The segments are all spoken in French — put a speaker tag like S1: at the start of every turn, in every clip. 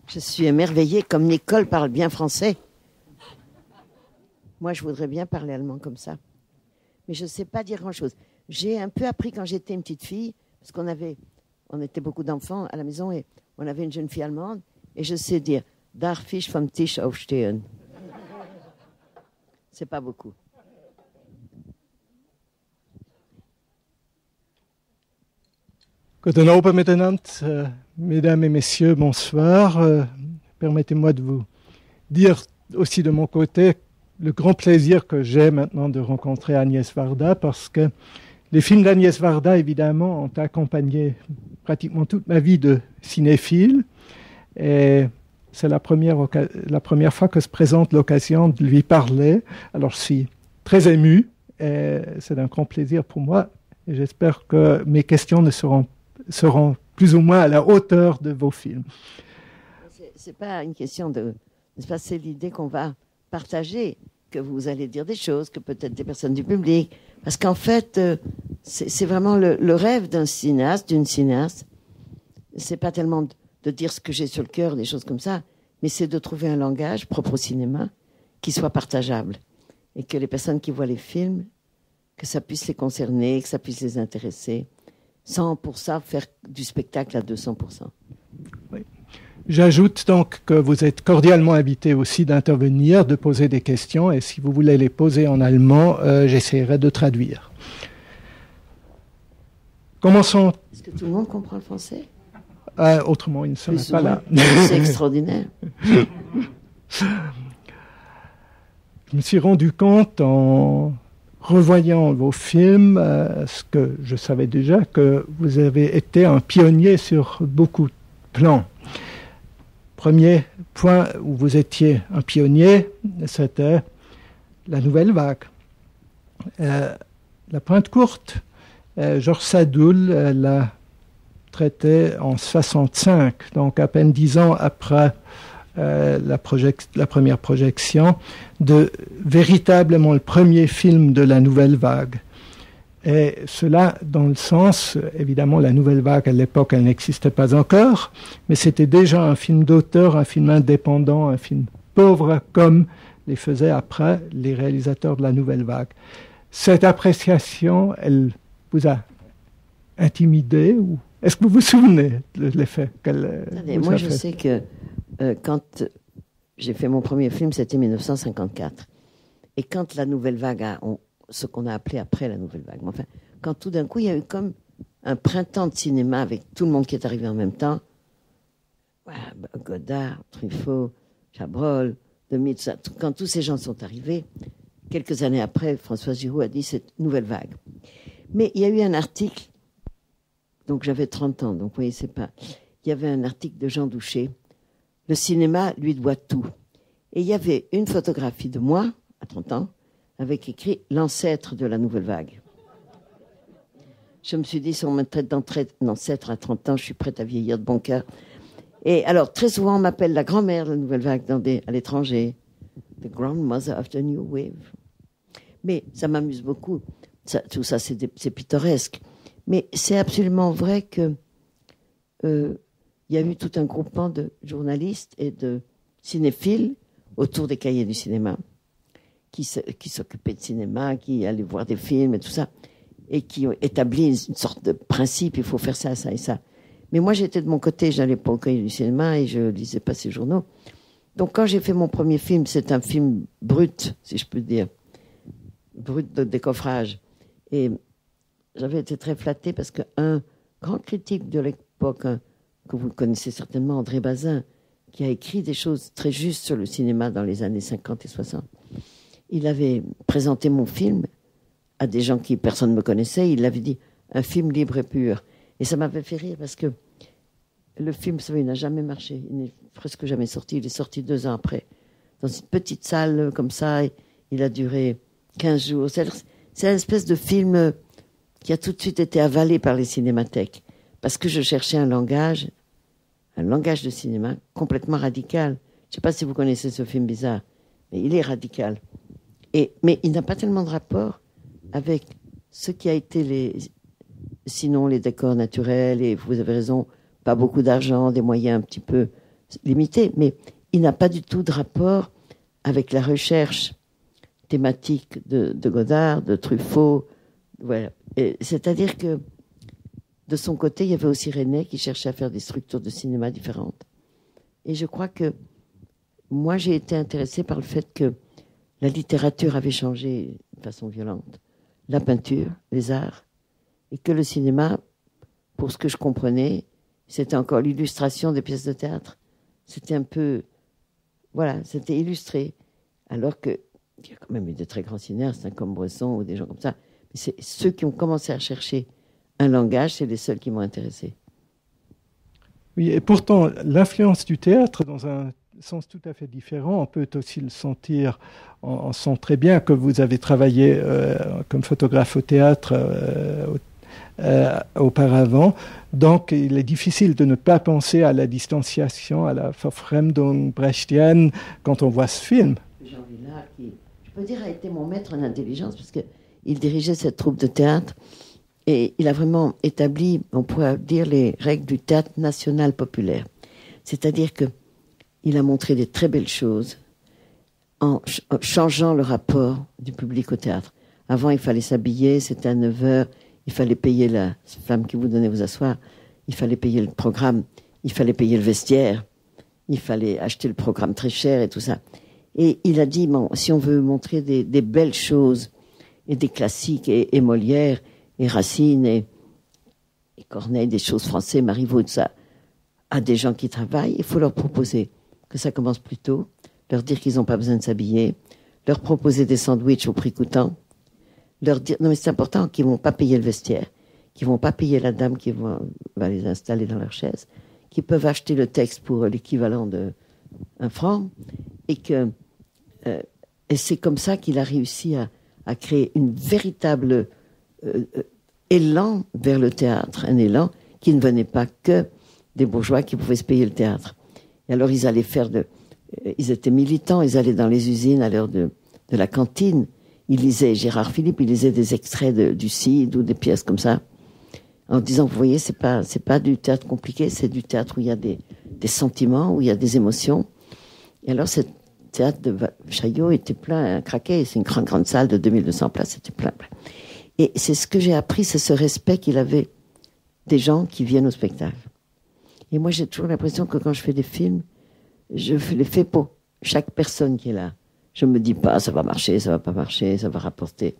S1: Je suis émerveillée, comme Nicole parle bien français. Moi, je voudrais bien parler allemand comme ça. Mais je ne sais pas dire grand-chose. J'ai un peu appris quand j'étais une petite fille, parce on était beaucoup d'enfants à la maison et on avait une jeune fille allemande, et je sais dire « Darf ich vom Tisch aufstehen ?» C'est pas beaucoup.
S2: Guten Abend miteinander, mesdames et messieurs, bonsoir. Permettez-moi de vous dire aussi de mon côté le grand plaisir que j'ai maintenant de rencontrer Agnès Varda, parce que les films d'Agnès Varda, évidemment, ont accompagné pratiquement toute ma vie de cinéphile. Et c'est la première fois que se présente l'occasion de lui parler. Alors, je suis très ému et c'est un grand plaisir pour moi. Et j'espère que mes questions seront plus ou moins à la hauteur de vos films.
S1: C'est pas une question de... C'est l'idée qu'on va partager, que vous allez dire des choses, que peut-être des personnes du public. Parce qu'en fait, c'est vraiment le rêve d'un cinéaste, d'une cinéaste. C'est pas tellement de dire ce que j'ai sur le cœur, des choses comme ça, mais c'est de trouver un langage propre au cinéma qui soit partageable. Et que les personnes qui voient les films, que ça puisse les concerner, que ça puisse les intéresser, sans pour ça faire du spectacle à 200%.
S2: Oui. J'ajoute donc que vous êtes cordialement invité aussi d'intervenir, de poser des questions, et si vous voulez les poser en allemand, j'essaierai de traduire. Commençons.
S1: Est-ce que tout le monde comprend le français?
S2: Autrement, il ne serait pas là.
S1: C'est extraordinaire.
S2: Je me suis rendu compte en revoyant vos films, ce que je savais déjà, que vous avez été un pionnier sur beaucoup de plans. Premier point où vous étiez un pionnier, c'était la nouvelle vague. La pointe courte, Georges Sadoul l'a traité en 65, donc à peine 10 ans après la première projection, de véritablement le premier film de la nouvelle vague. Et cela dans le sens, évidemment, la nouvelle vague, à l'époque, elle n'existait pas encore, mais c'était déjà un film d'auteur, un film indépendant, un film pauvre, comme les faisaient après les réalisateurs de la nouvelle vague. Cette appréciation, elle vous a intimidé ou est-ce que vous vous souvenez de l'effet qu'elle
S1: vous a fait? Je sais que quand j'ai fait mon premier film, c'était 1954. Et quand la nouvelle vague ce qu'on a appelé après la nouvelle vague. Enfin, quand tout d'un coup, il y a eu comme un printemps de cinéma avec tout le monde qui est arrivé en même temps. Voilà, Godard, Truffaut, Chabrol, Demy, tout ça. Quand tous ces gens sont arrivés, quelques années après, François Giroud a dit cette nouvelle vague. Mais il y a eu un article, donc j'avais 30 ans, donc vous voyez, c'est pas... Il y avait un article de Jean Douché, le cinéma lui doit tout. Et il y avait une photographie de moi, à 30 ans, avec écrit « l'ancêtre de la nouvelle vague ». Je me suis dit, si on me traite d'ancêtre à 30 ans, je suis prête à vieillir de bon cœur. Et alors, très souvent, on m'appelle la grand-mère de la nouvelle vague à l'étranger. « The grandmother of the new wave ». Mais ça m'amuse beaucoup. Tout ça, c'est pittoresque. Mais c'est absolument vrai que il y a eu tout un groupement de journalistes et de cinéphiles autour des cahiers du cinéma, qui s'occupaient de cinéma, qui allaient voir des films et tout ça, et qui ont établi une sorte de principe, il faut faire ça, ça et ça. Mais moi, j'étais de mon côté, j'allais pas au cahier du cinéma et je lisais pas ces journaux. Donc, quand j'ai fait mon premier film, c'est un film brut, si je peux dire, brut de décoffrage. Et j'avais été très flattée parce qu'un grand critique de l'époque, que vous connaissez certainement, André Bazin, qui a écrit des choses très justes sur le cinéma dans les années 50 et 60, il avait présenté mon film à des gens qui personne ne me connaissait. Il avait dit un film libre et pur. Et ça m'avait fait rire parce que le film, vous savez, il n'a jamais marché. Il n'est presque jamais sorti. Il est sorti 2 ans après. Dans une petite salle comme ça. Il a duré 15 jours. C'est une espèce de film qui a tout de suite été avalé par les cinémathèques. Parce que je cherchais un langage de cinéma complètement radical. Je ne sais pas si vous connaissez ce film bizarre, mais il est radical. Mais il n'a pas tellement de rapport avec ce qui a été sinon les décors naturels, et vous avez raison, pas beaucoup d'argent, des moyens un petit peu limité, mais il n'a pas du tout de rapport avec la recherche thématique de Godard, de Truffaut. Voilà. C'est-à-dire que de son côté, il y avait aussi René qui cherchait à faire des structures de cinéma différentes. Et je crois que moi, j'ai été intéressée par le fait que la littérature avait changé de façon violente, la peinture, les arts, et que le cinéma, pour ce que je comprenais, c'était encore l'illustration des pièces de théâtre. C'était un peu... Voilà, c'était illustré. Alors qu'il y a quand même eu de très grands cinéastes, comme Bresson ou des gens comme ça. Mais c'est ceux qui ont commencé à chercher un langage, c'est les seuls qui m'ont intéressé.
S2: Oui, et pourtant, l'influence du théâtre, dans un sens tout à fait différent, on peut aussi le sentir, on sent très bien que vous avez travaillé comme photographe au théâtre auparavant, donc il est difficile de ne pas penser à la distanciation, à la Verfremdung brechtienne quand on voit ce film.
S1: Jean Villard, qui, je peux dire, a été mon maître en intelligence, parce qu'il dirigeait cette troupe de théâtre, et il a vraiment établi, on pourrait dire, les règles du théâtre national populaire. C'est-à-dire qu'il a montré des très belles choses en changeant le rapport du public au théâtre. Avant, il fallait s'habiller, c'était à 9h, il fallait payer la femme qui vous donnait vous asseoir, il fallait payer le programme, il fallait payer le vestiaire, il fallait acheter le programme très cher et tout ça. Et il a dit, bon, si on veut montrer des belles choses, et des classiques, et Molière, et Racine, et Corneille, des choses françaises, Marivaux, tout ça, à des gens qui travaillent, il faut leur proposer que ça commence plus tôt, leur dire qu'ils n'ont pas besoin de s'habiller, leur proposer des sandwichs au prix coûtant, leur dire, non mais c'est important, qu'ils ne vont pas payer le vestiaire, qu'ils ne vont pas payer la dame qui va les installer dans leur chaise, qu'ils peuvent acheter le texte pour l'équivalent d'1 franc, et c'est comme ça qu'il a réussi à créer une véritable élan vers le théâtre, un élan qui ne venait pas que des bourgeois qui pouvaient se payer le théâtre. Et alors ils allaient ils étaient militants, ils allaient dans les usines à l'heure de la cantine, ils lisaient Gérard Philippe, ils lisaient des extraits du Cid ou des pièces comme ça, en disant, vous voyez, c'est pas du théâtre compliqué, c'est du théâtre où il y a des sentiments, où il y a des émotions. Et alors, ce théâtre de Chaillot était plein, craqué, c'est une grande salle de 2200 places, c'était plein. Et c'est ce que j'ai appris, c'est ce respect qu'il avait des gens qui viennent au spectacle. Et moi, j'ai toujours l'impression que quand je fais des films, je les fais pour chaque personne qui est là. Je me dis pas, ça va marcher, ça va pas marcher, ça va rapporter.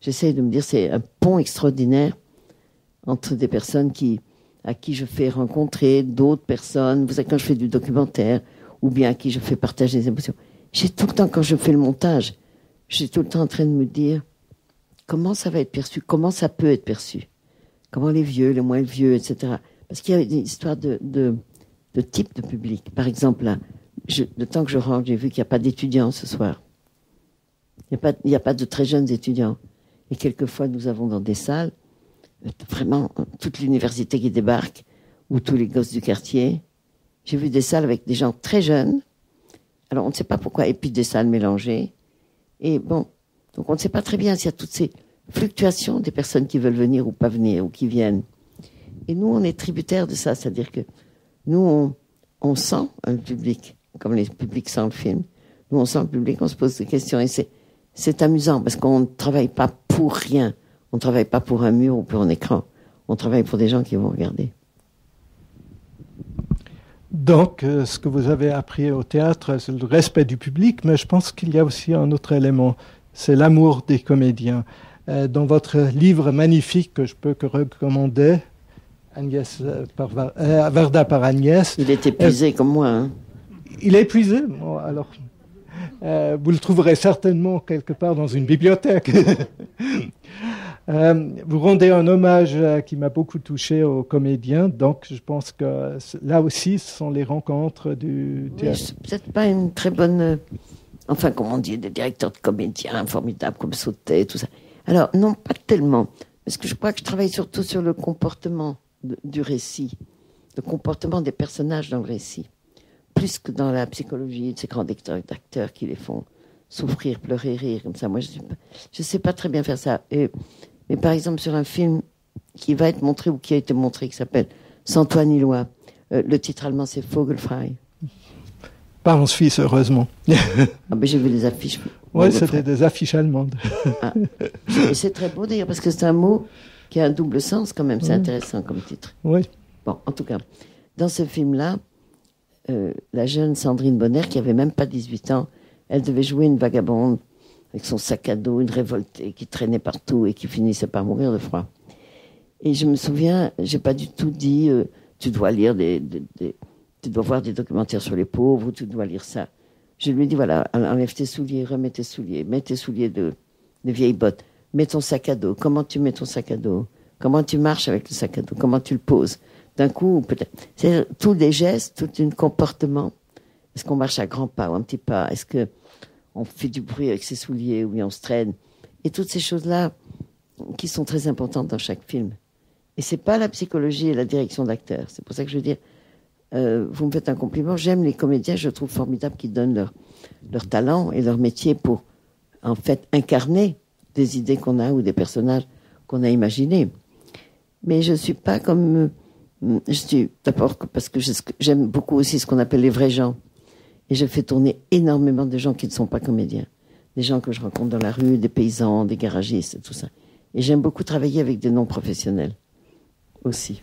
S1: J'essaie de me dire, c'est un pont extraordinaire entre des personnes à qui je fais rencontrer d'autres personnes. Vous savez, quand je fais du documentaire, ou bien à qui je fais partager des émotions. J'ai tout le temps, quand je fais le montage, j'ai tout le temps en train de me dire, comment ça va être perçu, comment ça peut être perçu, comment les vieux, les moins vieux, etc. Parce qu'il y a une histoire de type de public. Par exemple, là, le temps que je rentre, j'ai vu qu'il n'y a pas d'étudiants ce soir. Il n'y a pas de très jeunes étudiants. Et quelquefois, nous avons dans des salles, vraiment, toute l'université qui débarque, ou tous les gosses du quartier. J'ai vu des salles avec des gens très jeunes. Alors, on ne sait pas pourquoi. Et puis, des salles mélangées. Et bon, donc on ne sait pas très bien s'il y a toutes ces fluctuations des personnes qui veulent venir ou pas venir, ou qui viennent. Et nous, on est tributaires de ça. C'est-à-dire que nous, on sent un public, comme les publics sentent le film. Nous, on sent le public, on se pose des questions. Et c'est amusant, parce qu'on ne travaille pas pour rien. On ne travaille pas pour un mur ou pour un écran. On travaille pour des gens qui vont regarder.
S2: Donc, ce que vous avez appris au théâtre, c'est le respect du public, mais je pense qu'il y a aussi un autre élément, c'est l'amour des comédiens. Dans votre livre magnifique que je peux que recommander, Varda par Agnès.
S1: Il est épuisé comme moi. Hein.
S2: Il est épuisé. Bon, alors, vous le trouverez certainement quelque part dans une bibliothèque. Vous rendez un hommage qui m'a beaucoup touché aux comédiens, donc je pense que là aussi, ce sont les rencontres du théâtre.
S1: Oui, c'est peut-être pas une très bonne... Enfin, comme on dit, des directeurs de comédiens formidables comme Sautet, tout ça. Alors, non, pas tellement, parce que je crois que je travaille surtout sur le comportement du récit, le comportement des personnages dans le récit, plus que dans la psychologie de ces grands acteurs qui les font souffrir, pleurer, rire, comme ça. Moi, je sais pas très bien faire ça. Mais par exemple, sur un film qui va être montré ou qui a été montré, qui s'appelle Sans toi ni loi, le titre allemand c'est Vogelfrei.
S2: Pas en Suisse, heureusement.
S1: Ah ben j'ai vu les affiches.
S2: Oui, c'était des affiches allemandes.
S1: Ah. Et c'est très beau d'ailleurs, parce que c'est un mot qui a un double sens quand même. C'est intéressant comme titre.
S2: Oui.
S1: Bon, en tout cas, dans ce film-là, la jeune Sandrine Bonner, qui avait même pas 18 ans, elle devait jouer une vagabonde avec son sac à dos, une révoltée qui traînait partout et qui finissait par mourir de froid. Et je me souviens, j'ai pas du tout dit tu dois lire tu dois voir des documentaires sur les pauvres ou tu dois lire ça. Je lui ai dit voilà, enlève tes souliers, remets tes souliers, mets tes souliers de vieilles bottes, mets ton sac à dos. Comment tu mets ton sac à dos? Comment tu marches avec le sac à dos? Comment tu le poses? D'un coup, peut-être. C'est tous les gestes, tout un comportement. Est-ce qu'on marche à grands pas ou un petit pas? Est-ce que on fait du bruit avec ses souliers ou on se traîne? Et toutes ces choses-là qui sont très importantes dans chaque film. Et c'est pas la psychologie et la direction d'acteur. C'est pour ça que je veux dire, vous me faites un compliment. J'aime les comédiens, je trouve formidable qu'ils donnent leur talent et leur métier pour, en fait, incarner des idées qu'on a ou des personnages qu'on a imaginés. Mais je suis pas comme... Je suis d'abord parce que j'aime beaucoup aussi ce qu'on appelle les vrais gens. Et je fais tourner énormément de gens qui ne sont pas comédiens. Des gens que je rencontre dans la rue, des paysans, des garagistes, tout ça. Et j'aime beaucoup travailler avec des non-professionnels aussi.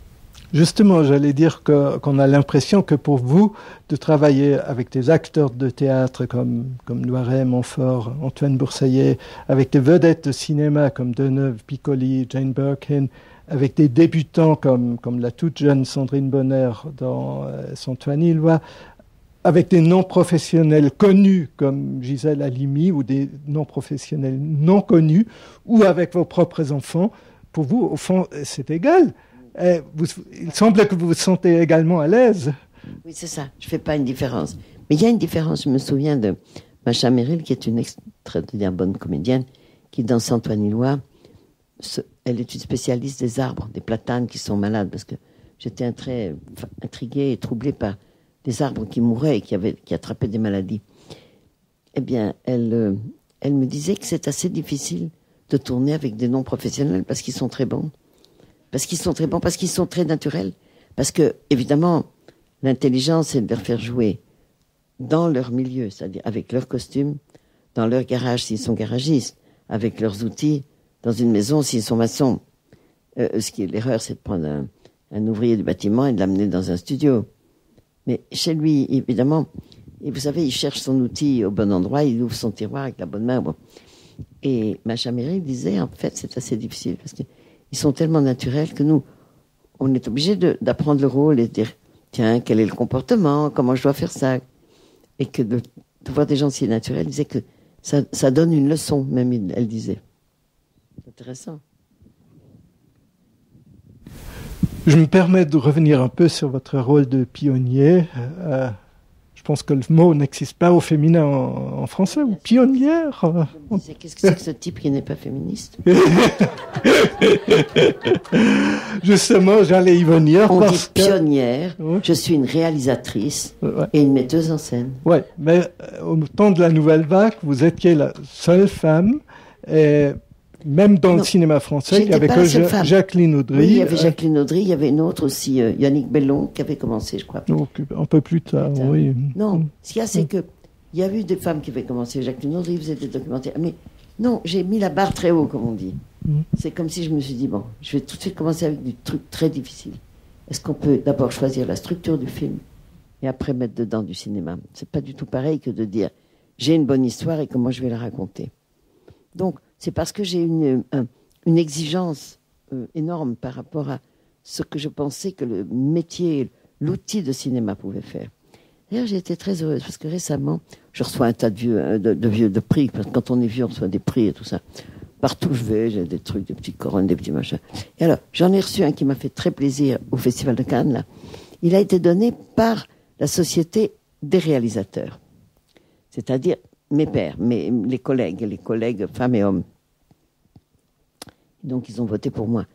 S2: Justement, j'allais dire qu'on a l'impression que pour vous, de travailler avec des acteurs de théâtre comme Noiret, Montfort, Antoine Bourseillet, avec des vedettes de cinéma comme Deneuve, Piccoli, Jane Birkin, avec des débutants comme la toute jeune Sandrine Bonner dans Antoine Hillois, avec des non-professionnels connus comme Gisèle Halimi ou des non-professionnels non connus, ou avec vos propres enfants, pour vous, au fond, c'est égal. Il semble que vous vous sentez également à l'aise.
S1: Oui, c'est ça. Je ne fais pas une différence. Mais il y a une différence. Je me souviens de Macha Merrill, qui est une extraordinaire bonne comédienne, qui, dans Antoine Hillois, elle est une spécialiste des arbres, des platanes qui sont malades, parce que j'étais très intriguée et troublée par des arbres qui mouraient et qui attrapaient des maladies. Eh bien, elle me disait que c'est assez difficile de tourner avec des non-professionnels parce qu'ils sont très bons. Parce qu'ils sont très bons, parce qu'ils sont très naturels. Parce que, évidemment, l'intelligence, c'est de leur faire jouer dans leur milieu, c'est-à-dire avec leurs costumes, dans leur garage s'ils sont garagistes, avec leurs outils, dans une maison s'ils sont maçons. L'erreur, c'est de prendre un ouvrier du bâtiment et de l'amener dans un studio. Mais chez lui, évidemment, et vous savez, il cherche son outil au bon endroit, il ouvre son tiroir avec la bonne main. Bon. Et Macha Merrill disait, en fait, c'est assez difficile, parce qu'ils sont tellement naturels que nous, on est obligé d'apprendre le rôle et de dire, tiens, quel est le comportement, comment je dois faire ça. Et que de voir des gens si naturels, elle disait que ça donne une leçon, même, elle disait. C'est intéressant.
S2: Je me permets de revenir un peu sur votre rôle de pionnier. Je pense que le mot n'existe pas au féminin en français, ou pionnière.
S1: Je me disais, qu'est-ce que c'est que ce type qui n'est pas féministe?
S2: Justement, j'allais y venir.
S1: On dit pionnière, je suis une réalisatrice et une metteuse en scène.
S2: Oui, mais au temps de la Nouvelle Vague, vous étiez la seule femme, et même dans le cinéma français, il n'y avait que Jacqueline Audry.
S1: Oui, il y avait Jacqueline Audry, il y avait une autre aussi, Yannick Bellon, qui avait commencé, je crois.
S2: Un peu plus tard, oui.
S1: Non, ce qu'il y a, c'est qu'il y a eu des femmes qui avaient commencé. Jacqueline Audry faisait des documentaires. Mais non, j'ai mis la barre très haut, comme on dit. C'est comme si je me suis dit, bon, je vais tout de suite commencer avec du truc très difficile. Est-ce qu'on peut d'abord choisir la structure du film et après mettre dedans du cinéma? C'est pas du tout pareil que de dire, j'ai une bonne histoire et comment je vais la raconter. Donc, c'est parce que j'ai une exigence énorme par rapport à ce que je pensais que le métier, l'outil de cinéma pouvait faire. D'ailleurs, j'ai été très heureuse parce que récemment, je reçois un tas de prix. Parce que quand on est vieux, on reçoit des prix et tout ça. Partout où je vais, j'ai des trucs, des petites couronnes, des petits machins. Et alors, j'en ai reçu un qui m'a fait très plaisir au Festival de Cannes, là. Il a été donné par la Société des réalisateurs. C'est-à-dire mes pairs, les collègues femmes et hommes. Donc, ils ont voté pour moi.